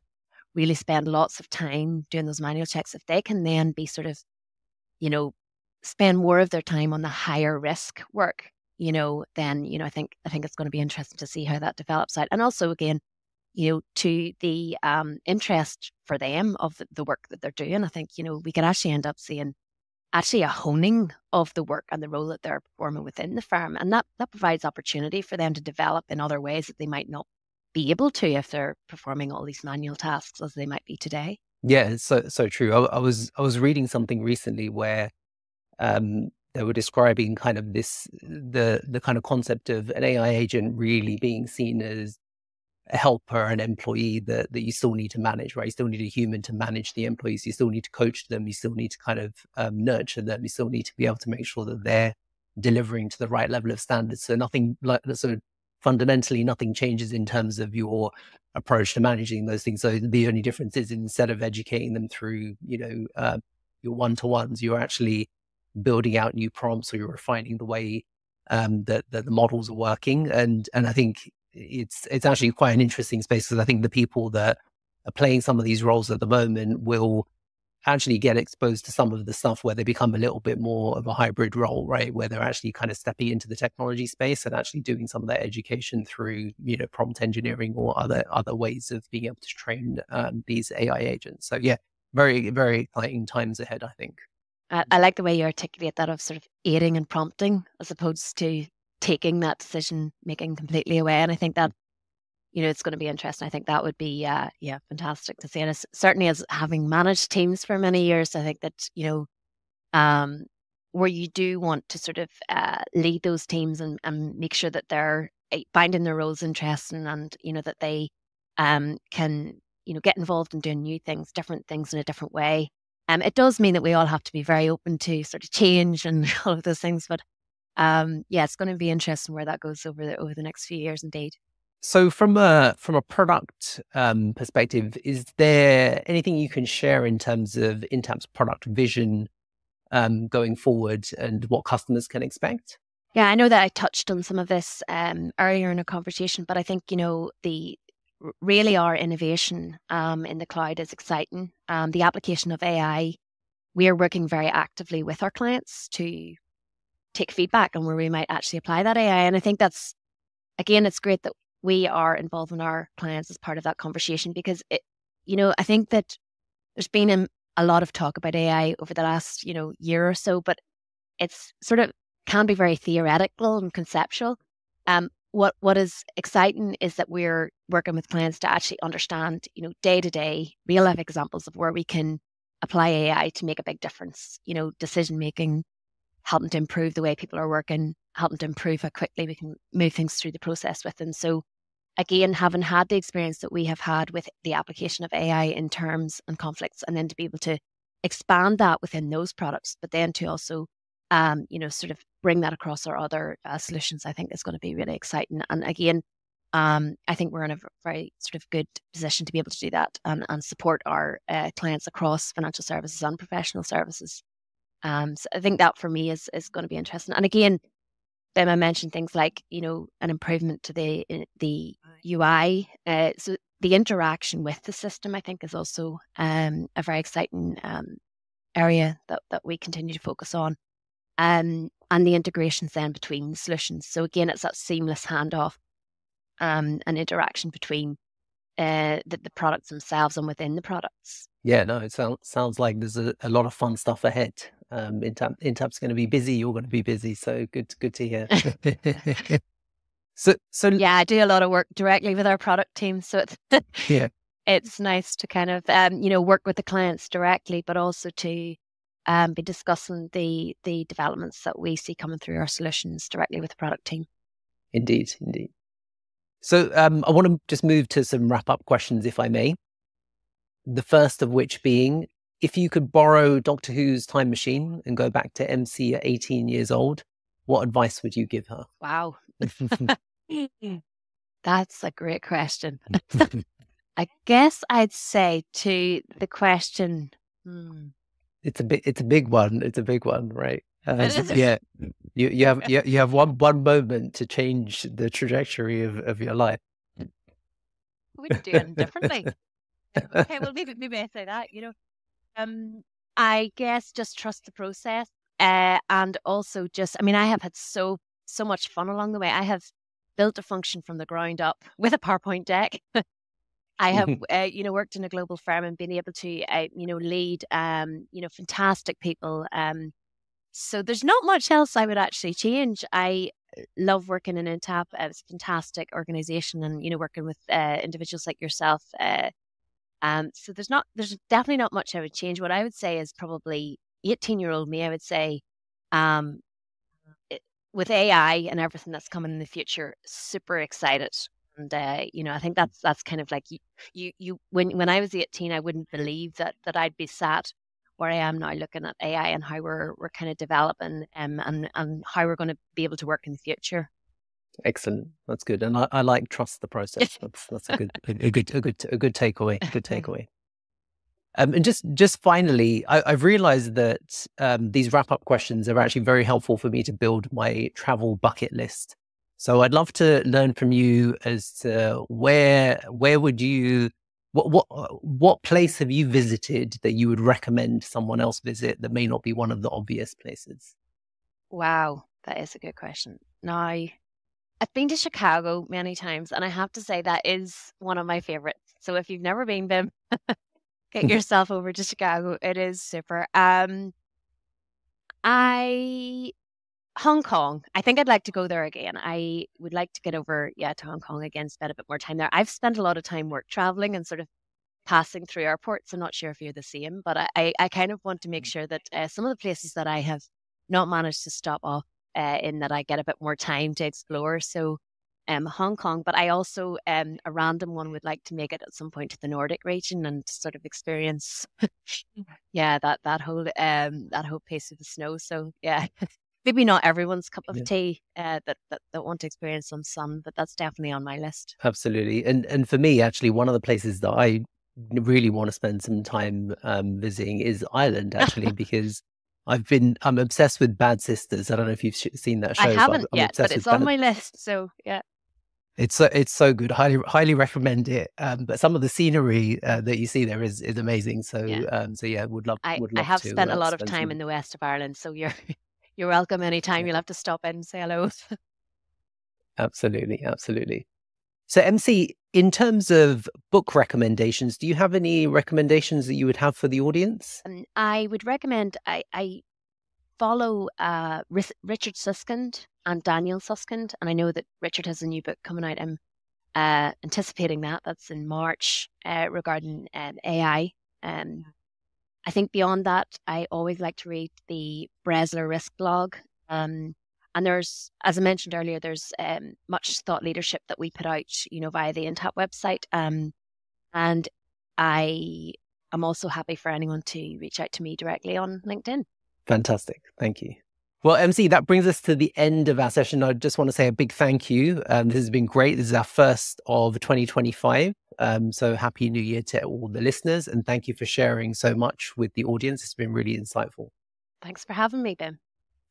really spend lots of time doing those manual checks. If they can then be sort of, spend more of their time on the higher risk work, then, I think it's going to be interesting to see how that develops out. And also, again, to the interest for them of the work that they're doing, I think, we could actually end up seeing a honing of the work and the role that they're performing within the firm. And that provides opportunity for them to develop in other ways that they might not be able to if they're performing all these manual tasks as they might be today. Yeah, so true. I was reading something recently where they were describing kind of the kind of concept of an AI agent really being seen as a helper, an employee that you still need to manage, right? You still need a human to manage the employees. You still need to coach them. You still need to kind of nurture them. You still need to be able to make sure that they're delivering to the right level of standards. So fundamentally nothing changes in terms of your approach to managing those things. So the only difference is, instead of educating them through, your one-to-ones, you're actually building out new prompts, or you're refining the way that the models are working. And I think it's actually quite an interesting space, because I think the people that are playing some of these roles at the moment will actually get exposed to some of the stuff where they become a little bit more of a hybrid role, right? Where they're actually kind of stepping into the technology space and actually doing some of that education through, prompt engineering or other ways of being able to train these AI agents. So yeah, very, very exciting times ahead, I think. I like the way you articulate that, of sort of aiding and prompting as opposed to taking that decision making completely away. And I think that, it's going to be interesting. I think that would be, fantastic to see. And certainly, as having managed teams for many years, I think that, where you do want to sort of lead those teams and make sure that they're finding their roles interesting, and, that they can, get involved in doing new things, different things in a different way. It does mean that we all have to be very open to sort of change and all of those things. But it's going to be interesting where that goes over the next few years, indeed. So from a product perspective, is there anything you can share in terms of Intapp's product vision going forward, and what customers can expect? Yeah, I know that I touched on some of this earlier in a conversation, but I think, really our innovation in the cloud is exciting. The application of AI, we are working very actively with our clients to take feedback on where we might actually apply that AI. And I think that's, again, it's great that we are involving our clients as part of that conversation, because I think that there's been a lot of talk about AI over the last, year or so, but it's sort of can be very theoretical and conceptual. What is exciting is that we're working with clients to actually understand, day-to-day real life examples of where we can apply AI to make a big difference, decision making, helping to improve the way people are working, helping to improve how quickly we can move things through the process with them. So again, having had the experience that we have had with the application of AI in terms and conflicts, and then to be able to expand that within those products, but then to also, sort of bring that across our other solutions, I think is going to be really exciting. And again, I think we're in a very sort of good position to be able to do that and support our clients across financial services and professional services. So I think that for me is going to be interesting. And again, I mentioned things like, an improvement to the UI. So the interaction with the system, I think, is also a very exciting area that we continue to focus on. And the integrations then between the solutions. So again, it's that seamless handoff and interaction between the products themselves and within the products. Yeah, no, it sounds like there's a lot of fun stuff ahead. Intapp's going to be busy. You're going to be busy. So good to hear. So yeah, I do a lot of work directly with our product team. So it's yeah, it's nice to kind of work with the clients directly, but also to be discussing the developments that we see coming through our solutions directly with the product team. Indeed. So I want to just move to some wrap-up questions, if I may. The first of which being, if you could borrow Doctor Who's time machine and go back to MC at 18 years old, what advice would you give her? Wow. That's a great question. I guess I'd say to the question. It's a big one. It's a big one, right? Yeah. You have one moment to change the trajectory of your life. We'd do it differently. Okay, well maybe I say that, I guess just trust the process, and also I have had so much fun along the way. I have built a function from the ground up with a PowerPoint deck. I have worked in a global firm and been able to lead fantastic people. So there's not much else I would actually change. I love working in Intapp. It's a fantastic organization, and working with individuals like yourself. So there's definitely not much I would change. What I would say is probably 18-year-old me, I would say, with AI and everything that's coming in the future, super excited. And, I think that's kind of like when I was 18, I wouldn't believe that I'd be sat where I am now looking at AI and how we're kind of developing and how we're going to be able to work in the future. Excellent. That's good. And I like trust the process. That's a good takeaway. Good takeaway. And just finally, I've realized that these wrap-up questions are actually very helpful for me to build my travel bucket list. So I'd love to learn from you as to where would you, what place have you visited that you would recommend someone else visit that may not be one of the obvious places? Wow, that is a good question. Now, I've been to Chicago many times, and I have to say that is one of my favorites. So if you've never been, Bim, get yourself over to Chicago. It is super. Hong Kong. I think I'd like to go there again. I would like to get over, to Hong Kong again, spend a bit more time there. I've spent a lot of time work traveling and sort of passing through airports. I'm not sure if you're the same, but I kind of want to make sure that some of the places that I have not managed to stop off in, that I get a bit more time to explore. So Hong Kong, but I also, a random one, would like to make it at some point to the Nordic region and sort of experience, that whole pace of the snow. So yeah. Maybe not everyone's cup of tea that want to experience some sun, but that's definitely on my list. Absolutely. And for me, actually, one of the places that I really want to spend some time visiting is Ireland, actually, because I'm obsessed with Bad Sisters. I don't know if you've seen that show. I haven't yet, but it's on my list. So yeah. It's so good. Highly recommend it. But some of the scenery that you see there is amazing. So would love. I have spent a lot of time in the west of Ireland, so you're welcome anytime. You'll have to stop in and say hello. Absolutely. So MC, in terms of book recommendations, do you have any recommendations that you would have for the audience? I would recommend, I follow Richard Susskind and Daniel Susskind, and I know that Richard has a new book coming out. I'm anticipating that. That's in March regarding AI. I think beyond that, I always like to read the Bresler Risk Log. And there's, as I mentioned earlier, there's much thought leadership that we put out, via the Intapp website. And I am also happy for anyone to reach out to me directly on LinkedIn. Fantastic. Thank you. Well, MC, that brings us to the end of our session. I just want to say a big thank you. This has been great. This is our first of 2025. So happy New Year to all the listeners. And thank you for sharing so much with the audience. It's been really insightful. Thanks for having me, Ben.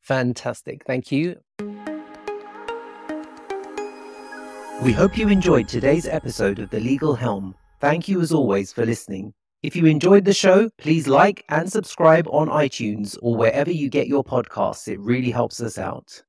Fantastic. Thank you. We hope you enjoyed today's episode of The Legal Helm. Thank you as always for listening. If you enjoyed the show, please like and subscribe on iTunes or wherever you get your podcasts. It really helps us out.